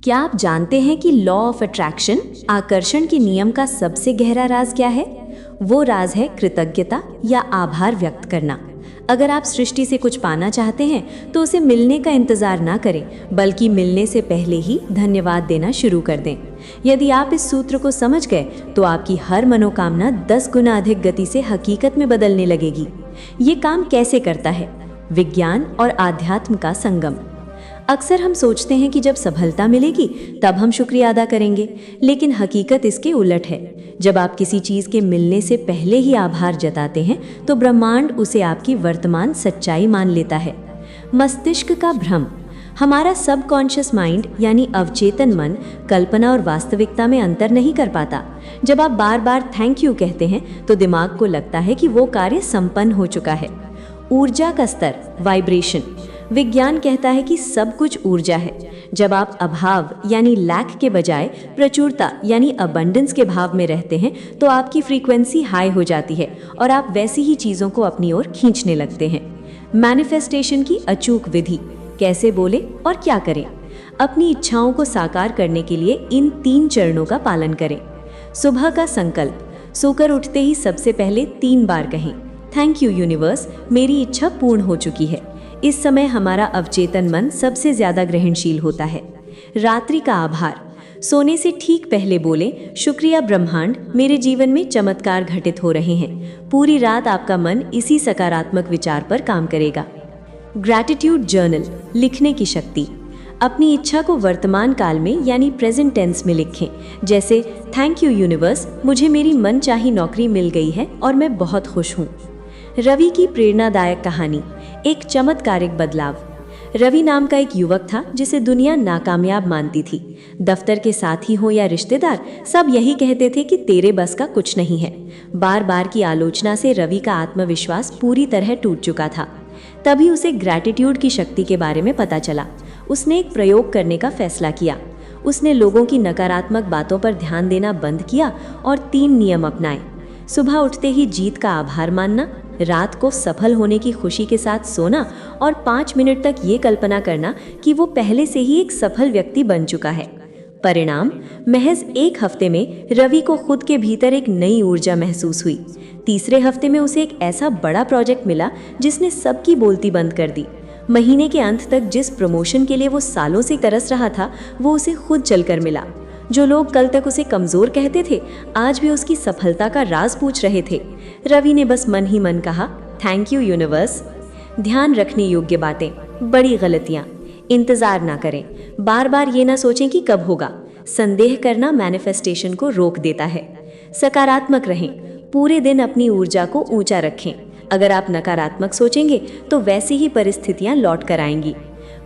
क्या आप जानते हैं कि लॉ ऑफ अट्रैक्शन, आकर्षण के नियम का सबसे गहरा राज क्या है? वो राज है कृतज्ञता या आभार व्यक्त करना। अगर आप सृष्टि से कुछ पाना चाहते हैं तो उसे मिलने का इंतजार ना करें, बल्कि मिलने से पहले ही धन्यवाद देना शुरू कर दें। यदि आप इस सूत्र को समझ गए तो आपकी हर मनोकामना 10 गुना अधिक गति से हकीकत में बदलने लगेगी। ये काम कैसे करता है? विज्ञान और आध्यात्म का संगम। अक्सर हम सोचते हैं कि जब सफलता मिलेगी तब हम शुक्रिया अदा करेंगे, लेकिन हकीकत इसके उलट है। जब आप किसी चीज़ के मिलने से पहले ही आभार जताते हैं तो ब्रह्मांड उसे आपकी वर्तमान सच्चाई मान लेता है। मस्तिष्क का भ्रम। हमारा सबकॉन्शियस माइंड यानी अवचेतन मन कल्पना और वास्तविकता में अंतर नहीं कर पाता। जब आप बार बार थैंक यू कहते हैं तो दिमाग को लगता है कि वो कार्य संपन्न हो चुका है। ऊर्जा का स्तर, वाइब्रेशन। विज्ञान कहता है कि सब कुछ ऊर्जा है। जब आप अभाव यानी लैक के बजाय प्रचुरता यानी अबंडेंस के भाव में रहते हैं तो आपकी फ्रीक्वेंसी हाई हो जाती है और आप वैसी ही चीज़ों को अपनी ओर खींचने लगते हैं। मैनिफेस्टेशन की अचूक विधि। कैसे बोले और क्या करें? अपनी इच्छाओं को साकार करने के लिए इन 3 चरणों का पालन करें। सुबह का संकल्प। सोकर उठते ही सबसे पहले 3 बार कहें, थैंक यू यूनिवर्स, मेरी इच्छा पूर्ण हो चुकी है। इस समय हमारा अवचेतन मन सबसे ज्यादा ग्रहणशील होता है। रात्रि का आभार। सोने से ठीक पहले बोले, शुक्रिया ब्रह्मांड, मेरे जीवन में चमत्कार घटित हो रहे हैं। पूरी रात आपका मन इसी सकारात्मक विचार पर काम करेगा। ग्रैटिट्यूड जर्नल, लिखने की शक्ति। अपनी इच्छा को वर्तमान काल में यानी प्रेजेंट टेंस में लिखें। जैसे, थैंक यू यूनिवर्स, मुझे मेरी मनचाही नौकरी मिल गई है और मैं बहुत खुश हूँ। रवि की प्रेरणादायक कहानी, एक चमत्कारिक बदलाव। रवि नाम का एक युवक था जिसे दुनिया नाकामयाब मानती थी। दफ्तर के साथी हो या रिश्तेदार, सब यही कहते थे कि तेरे बस का कुछ नहीं है। बार बार की आलोचना से रवि का आत्मविश्वास पूरी तरह टूट चुका था। तभी उसे ग्रैटिट्यूड की शक्ति के बारे में पता चला। उसने एक प्रयोग करने का फैसला किया। उसने लोगों की नकारात्मक बातों पर ध्यान देना बंद किया और 3 नियम अपनाए। सुबह उठते ही जीत का आभार मानना, रात को सफल होने की खुशी के साथ सोना और 5 मिनट तक ये कल्पना करना कि वो पहले से ही एक सफल व्यक्ति बन चुका है। परिणाम, महज 1 हफ्ते में रवि को खुद के भीतर एक नई ऊर्जा महसूस हुई। तीसरे हफ्ते में उसे एक ऐसा बड़ा प्रोजेक्ट मिला जिसने सबकी बोलती बंद कर दी। महीने के अंत तक जिस प्रमोशन के लिए वो सालों से तरस रहा था, वो उसे खुद चलकर मिला। जो लोग कल तक उसे कमजोर कहते थे, आज भी उसकी सफलता का राज पूछ रहे थे। रवि ने बस मन ही मन कहा, थैंक यू यूनिवर्स। ध्यान रखने योग्य बातें, बड़ी गलतियां। इंतजार ना करें। बार बार ये ना सोचें कि कब होगा। संदेह करना मैनिफेस्टेशन को रोक देता है। सकारात्मक रहें। पूरे दिन अपनी ऊर्जा को ऊंचा रखें। अगर आप नकारात्मक सोचेंगे तो वैसी ही परिस्थितियां लौट कर आएंगी।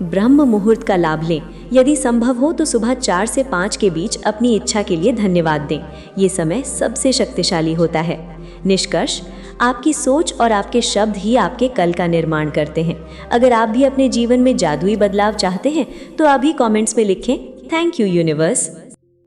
ब्रह्म मुहूर्त का लाभ लें। यदि संभव हो तो सुबह 4 से 5 के बीच अपनी इच्छा के लिए धन्यवाद दें। ये समय सबसे शक्तिशाली होता है। निष्कर्ष, आपकी सोच और आपके शब्द ही आपके कल का निर्माण करते हैं। अगर आप भी अपने जीवन में जादुई बदलाव चाहते हैं तो अभी कमेंट्स में लिखें, थैंक यू यूनिवर्स।